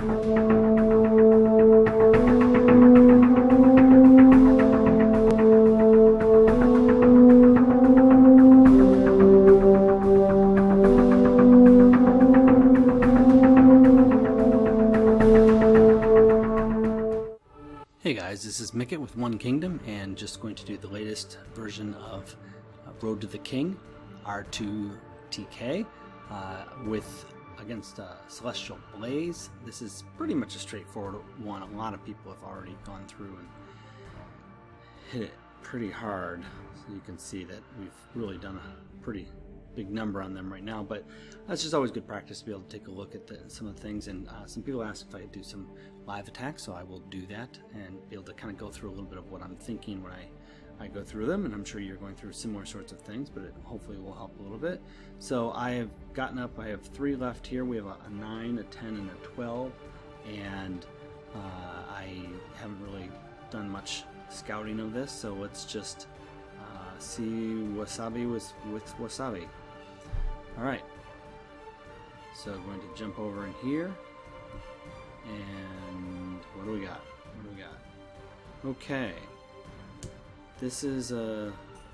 Hey guys, this is Mycket with One Kingdom, and just going to do the latest version of Road to the King, R2tK, against Celestial Blaze. This is pretty much a straightforward one. A lot of people have already gone through and hit it pretty hard, so you can see that we've really done a pretty big number on them right now, but that's just always good practice to be able to take a look at some of the things. And some people asked if I do some live attacks, so I will do that and be able to kind of go through a little bit of what I'm thinking when I go through them, and I'm sure you're going through similar sorts of things, but it hopefully will help a little bit. So I have gotten up, I have 3 left here. We have a 9, a 10, and a 12, and I haven't really done much scouting of this, so let's just see wasabi with wasabi. Alright, so I'm going to jump over in here, and what do we got? Okay, this is a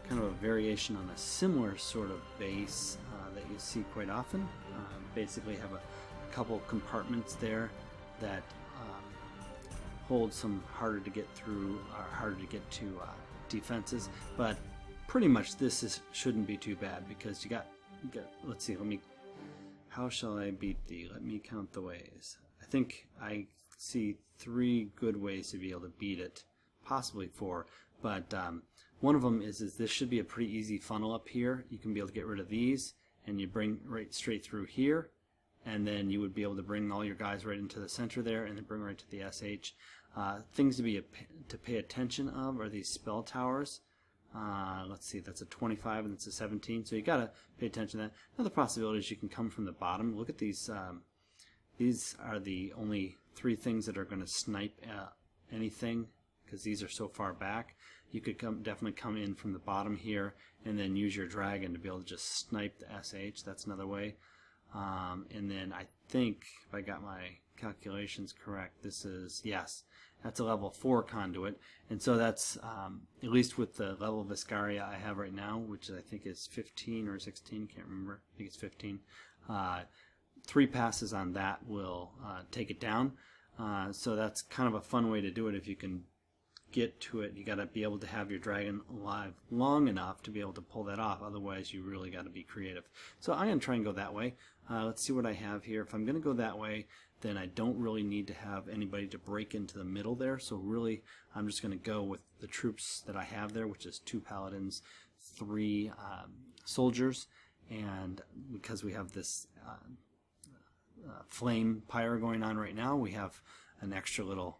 kind of a variation on a similar sort of base that you see quite often. Basically have a couple compartments there that hold some harder to get through, or harder to get to defenses, but pretty much this shouldn't be too bad, because you got let's see, how shall I beat thee? Let me count the ways. I think I see 3 good ways to be able to beat it, possibly 4, but one of them is this should be a pretty easy funnel up here. You can be able to get rid of these, and you bring right straight through here, and then you would be able to bring all your guys right into the center there, and then bring right to the SH. Things to pay attention of are these spell towers. Let's see, that's a 25 and it's a 17, so you gotta pay attention to that. Another possibility is you can come from the bottom. Look at these. These are the only 3 things that are going to snipe anything, because these are so far back. You could definitely come in from the bottom here and then use your dragon to be able to just snipe the SH. That's another way. And then I think, if I got my calculations correct, this is, yes, that's a level 4 conduit, and so that's at least with the level of Viscaria I have right now, which I think is 15 or 16, can't remember, I think it's 15. 3 passes on that will take it down, so that's kind of a fun way to do it. If you can get to it, you got to be able to have your dragon alive long enough to be able to pull that off, otherwise you really got to be creative. So I'm going to try and go that way. Let's see what I have here. If I'm going to go that way, then I don't really need to have anybody to break into the middle there, so really I'm just going to go with the troops that I have there, which is 2 paladins, 3 soldiers, and because we have this flame pyre going on right now, we have an extra little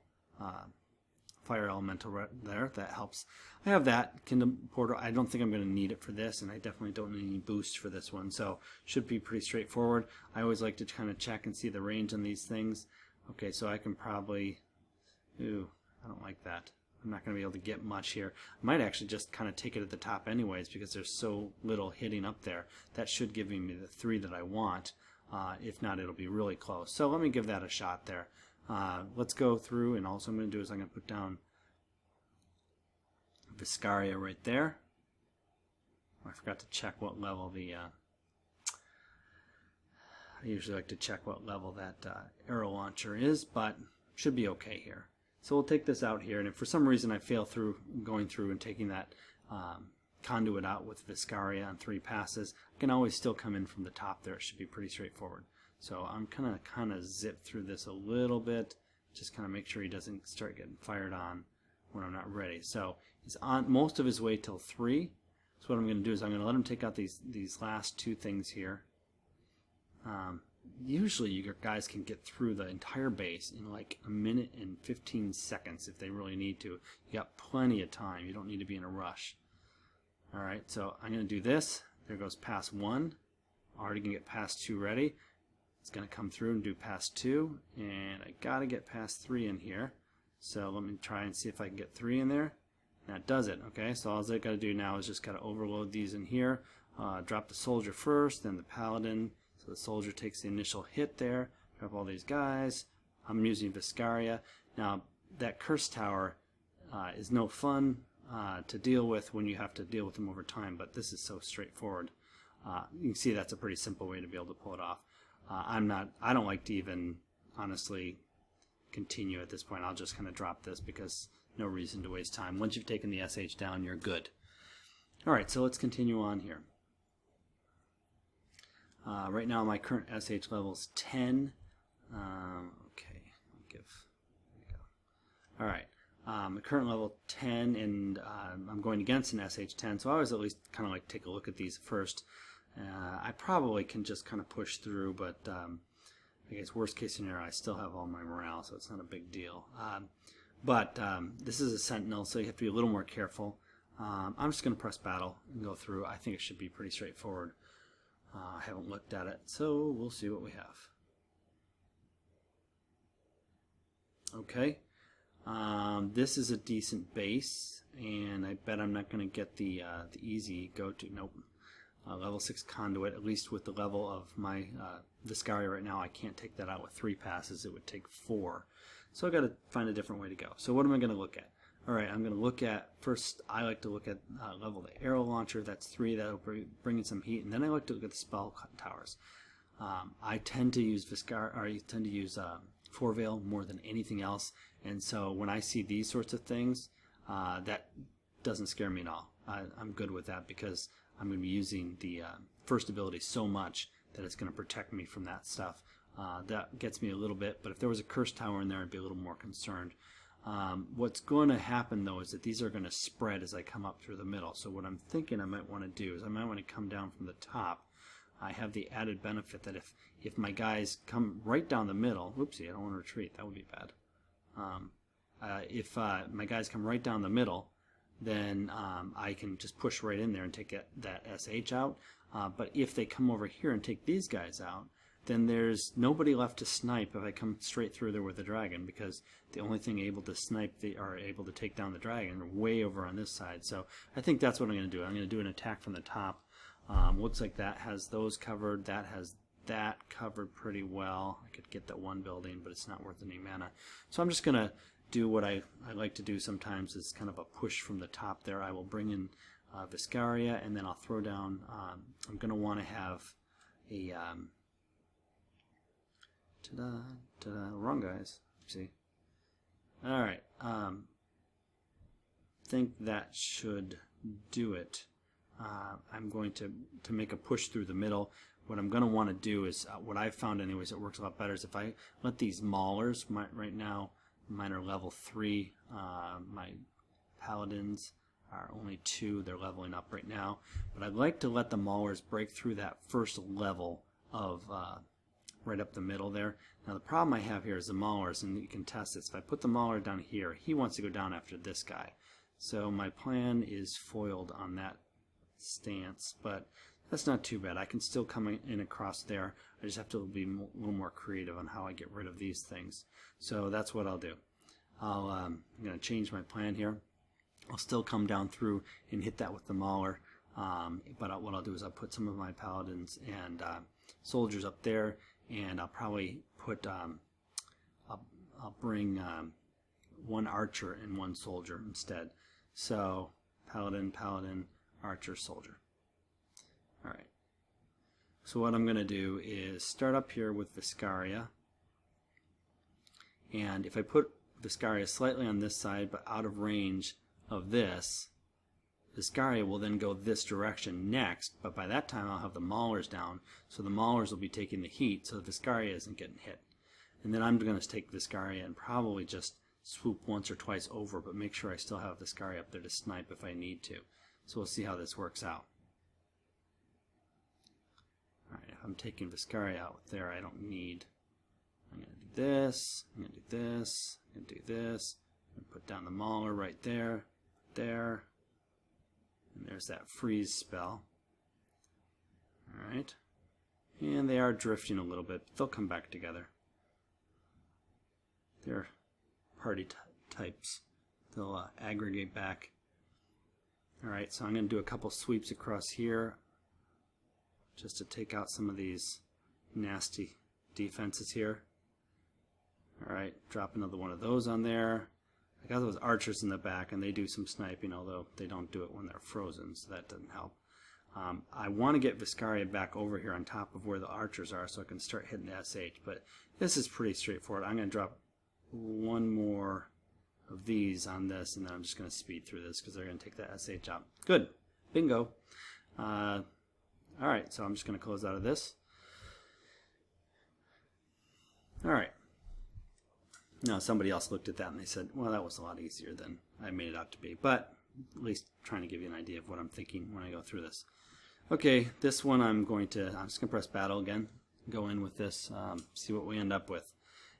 fire elemental right there that helps. I have that Kingdom Portal. I don't think I'm going to need it for this, and I definitely don't need any boost for this one, so should be pretty straightforward. I always like to kind of check and see the range on these things. Okay, so I can probably, ooh, I don't like that. I'm not going to be able to get much here. I might actually just kind of take it at the top anyways, because there's so little hitting up there. That should give me the 3 that I want. If not, it'll be really close. So let me give that a shot there. Let's go through, and also I'm going to do is I'm going to put down Viscaria right there. I forgot to check what level the I usually like to check what level that arrow launcher is, but should be okay here. So we'll take this out here, and if for some reason I fail through going through and taking that conduit out with Viscaria on 3 passes, I can always still come in from the top there. It should be pretty straightforward. So I'm gonna kind of zip through this a little bit, just kind of make sure he doesn't start getting fired on when I'm not ready. So he's on most of his way till 3. So what I'm going to do is I'm going to let him take out these last 2 things here. Usually you guys can get through the entire base in like a minute and 15 seconds if they really need to. You got plenty of time. You don't need to be in a rush. Alright, so I'm going to do this. There goes pass 1. Already going to get pass 2 ready. It's going to come through and do pass 2. And I got to get pass 3 in here. So let me try and see if I can get 3 in there. That does it. Okay, so all I got to do now is just got to overload these in here. Drop the soldier first, then the paladin. So the soldier takes the initial hit there. Drop all these guys. I'm using Viscaria. Now, that curse tower is no fun to deal with when you have to deal with them over time, but this is so straightforward. You can see that's a pretty simple way to be able to pull it off. I don't like to even honestly continue at this point. I'll just kind of drop this because no reason to waste time. Once you've taken the SH down, you're good. Alright, so let's continue on here. Right now my current SH level is 10. Okay, there we go. Alright, the current level 10, and I'm going against an SH 10, so I always at least kind of like take a look at these first. I probably can just kind of push through, but I guess worst case scenario, I still have all my morale, so it's not a big deal. But this is a sentinel, so you have to be a little more careful. I'm just going to press battle and go through. I think it should be pretty straightforward. I haven't looked at it, so we'll see what we have. Okay, this is a decent base, and I bet I'm not going to get the easy go-to. Nope. Level 6 conduit, at least with the level of my Viscaria right now, I can't take that out with 3 passes. It would take 4. So I've got to find a different way to go. So what am I going to look at? Alright, I'm going to look at, first I like to look at level the arrow launcher. That's 3. That'll bring in some heat. And then I like to look at the spell towers. I tend to use Viscaria, or I tend to use Fourveil more than anything else. And so when I see these sorts of things, that doesn't scare me at all. I'm good with that because I'm going to be using the first ability so much that it's going to protect me from that stuff. That gets me a little bit, but if there was a curse tower in there, I'd be a little more concerned. What's going to happen though is that these are going to spread as I come up through the middle. So what I'm thinking I might want to do is I might want to come down from the top. I have the added benefit that if my guys come right down the middle, whoopsie, I don't want to retreat, that would be bad. If my guys come right down the middle, then I can just push right in there and take that SH out. But if they come over here and take these guys out, then there's nobody left to snipe if I come straight through there with the dragon, because the only thing able to snipe are able to take down the dragon are way over on this side. So I think that's what I'm going to do. I'm going to do an attack from the top. Looks like that has those covered. That has that covered pretty well. I could get that one building, but it's not worth any mana. So I'm just going to do what I like to do sometimes, is kind of a push from the top there. I will bring in Viscaria, and then I'll throw down, I'm going to want to have a, wrong guys, see. Alright, think that should do it. I'm going to make a push through the middle. What I'm going to want to do is, what I've found anyways, it works a lot better, is if I let these maulers, right now, mine are level 3, my paladins are only 2, they're leveling up right now, but I'd like to let the maulers break through that first level of right up the middle there. Now the problem I have here is the maulers, and you can test this. If I put the mauler down here, he wants to go down after this guy. So my plan is foiled on that stance, but that's not too bad. I can still come in across there. I just have to be a little more creative on how I get rid of these things. So that's what I'll do. I'm going to change my plan here. I'll still come down through and hit that with the mauler, but what I'll do is I'll put some of my paladins and soldiers up there, and I'll probably put I'll bring one archer and one soldier instead. So paladin, archer, soldier. Alright, so what I'm going to do is start up here with Viscaria, and if I put Viscaria slightly on this side but out of range of this, Viscaria will then go this direction next, but by that time I'll have the maulers down, so the maulers will be taking the heat, so Viscaria isn't getting hit. And then I'm going to take Viscaria and probably just swoop once or twice over, but make sure I still have Viscaria up there to snipe if I need to. So we'll see how this works out. Alright, if I'm taking Viscaria out there, I don't need. I'm going to do this, I'm going to do this, I'm going to do this. I'm going to put down the mauler right there, there. And there's that freeze spell. Alright. And they are drifting a little bit, but they'll come back together. They're party types. They'll aggregate back. Alright, so I'm going to do a couple sweeps across here just to take out some of these nasty defenses here. Alright, drop another one of those on there. I got those archers in the back, and they do some sniping, although they don't do it when they're frozen, so that doesn't help. I want to get Viscaria back over here on top of where the archers are so I can start hitting the SH, but this is pretty straightforward. I'm going to drop one more of these on this, and then I'm just going to speed through this because they're going to take that SH out. Good. Bingo. Alright, so I'm just going to close out of this. Alright. Now, somebody else looked at that and they said, well, that was a lot easier than I made it out to be. But at least trying to give you an idea of what I'm thinking when I go through this. Okay, this one I'm just going to press battle again. Go in with this, see what we end up with.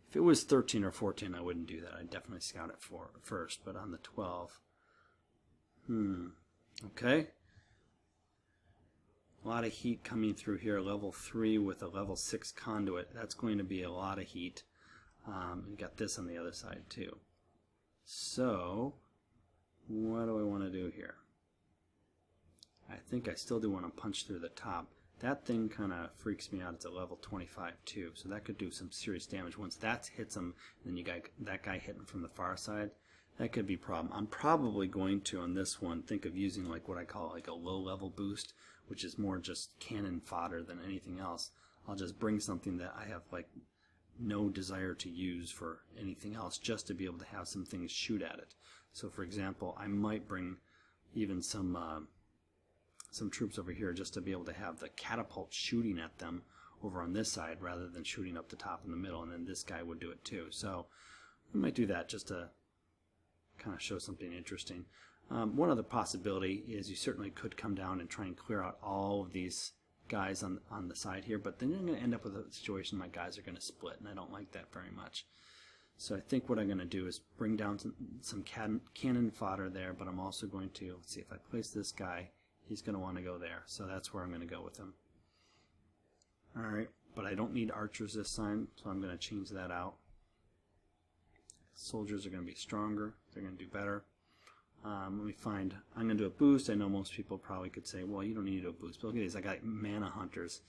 If it was 13 or 14, I wouldn't do that. I'd definitely scout it first, but on the 12. Okay. A lot of heat coming through here. Level 3 with a level 6 conduit. That's going to be a lot of heat. And got this on the other side too. So, what do I want to do here? I think I still do want to punch through the top. That thing kind of freaks me out. It's a level 25 too, so that could do some serious damage. Once that hits him, then you got that guy hitting from the far side. That could be a problem. I'm probably going to, on this one, think of using like what I call like a low-level boost, which is more just cannon fodder than anything else. I'll just bring something that I have like no desire to use for anything else, just to be able to have some things shoot at it. So for example, I might bring even some troops over here just to be able to have the catapult shooting at them over on this side rather than shooting up the top in the middle, and then this guy would do it too. So we might do that just to kind of show something interesting. One other possibility is you certainly could come down and try and clear out all of these guys on the side here, but then you're going to end up with a situation my guys are going to split, and I don't like that very much. So I think what I'm going to do is bring down some cannon fodder there, but I'm also going to, let's see, if I place this guy, he's going to want to go there, so that's where I'm going to go with him. Alright, but I don't need archers this time, so I'm going to change that out. Soldiers are going to be stronger, they're going to do better. Let me find, I'm going to do a boost. I know most people probably could say, well, you don't need to do a boost, but look at these, I got mana hunters,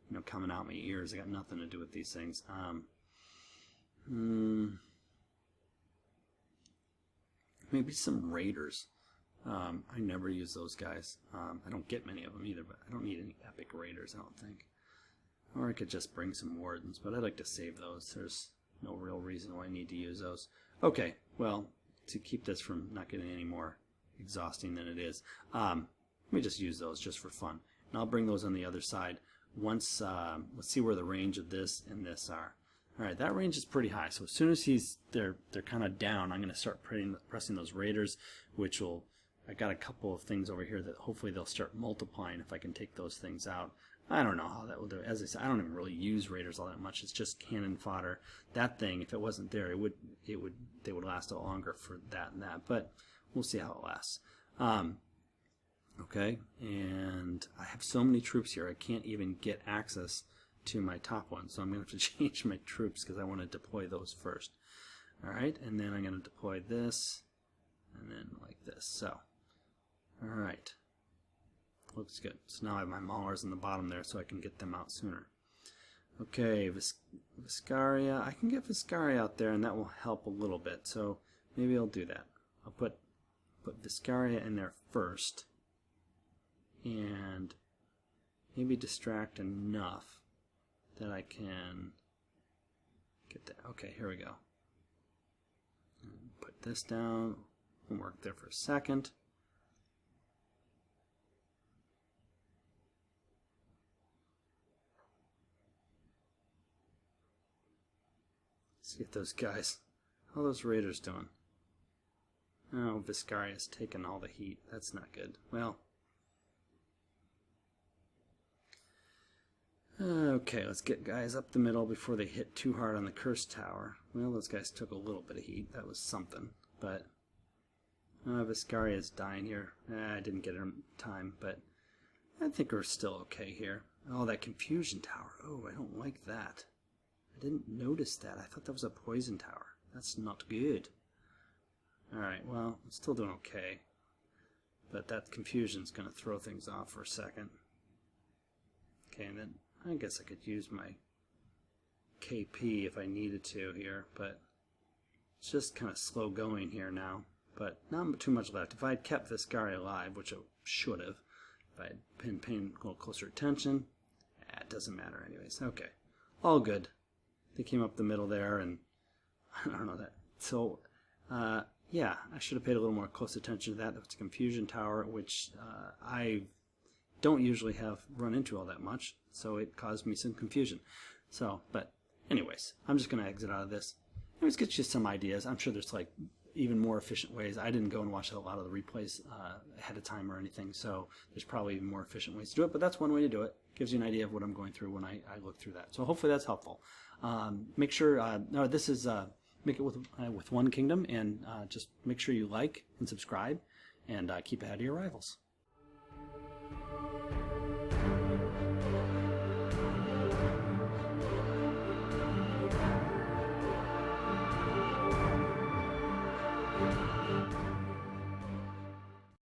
you know, coming out my ears. I got nothing to do with these things. Maybe some raiders. I never use those guys. I don't get many of them either, but I don't need any epic raiders, I don't think. Or I could just bring some wardens, but I'd like to save those. There's no real reason why I need to use those. Okay, well, to keep this from not getting any more exhausting than it is, let me just use those just for fun. And I'll bring those on the other side. Once, let's see where the range of this and this are. Alright, that range is pretty high, so as soon as they're kind of down, I'm going to start pressing those raiders, which will, I got a couple of things over here that hopefully they'll start multiplying if I can take those things out. I don't know how that will do. As I said, I don't even really use raiders all that much. It's just cannon fodder. That thing, if it wasn't there, they would last a lot longer for that and that. But we'll see how it lasts. Okay, and I have so many troops here, I can't even get access to my top one. So I'm going to have to change my troops because I want to deploy those first. All right, and then I'm going to deploy this, and then like this. So, all right. Looks good. So now I have my maulers in the bottom there so I can get them out sooner. Okay, Viscaria. I can get Viscaria out there and that will help a little bit. So maybe I'll do that. I'll put Viscaria in there first and maybe distract enough that I can get that. Okay, here we go. Put this down. We'll work there for a second. See if those guys, how are those raiders doing? Oh, Viscaria's taking all the heat. That's not good. Well, okay, let's get guys up the middle before they hit too hard on the Cursed Tower. Well, those guys took a little bit of heat. That was something. But Viscaria's dying here. I didn't get him time, but I think we're still okay here. Oh, that Confusion Tower. Oh, I don't like that. I didn't notice that. I thought that was a poison tower. That's not good. Alright, well, I'm still doing okay. But that confusion's going to throw things off for a second. Okay, and then I guess I could use my KP if I needed to here, but It's just kind of slow going here now, but not too much left. If I had kept this guy alive, which I should have, if I had been paying a little closer attention, it doesn't matter anyways. Okay, all good. They came up the middle there, and I don't know that. So, yeah, I should have paid a little more close attention to that. That's a confusion tower, which I don't usually have run into all that much, so it caused me some confusion. So, but anyways, I'm just going to exit out of this. Anyways, get you some ideas. I'm sure there's like even more efficient ways. I didn't go and watch a lot of the replays ahead of time or anything, so there's probably even more efficient ways to do it, but that's one way to do it. Gives you an idea of what I'm going through when I look through that. So hopefully that's helpful. Make sure, no, this is Mycket with One Kingdom, and just make sure you like and subscribe and keep ahead of your rivals.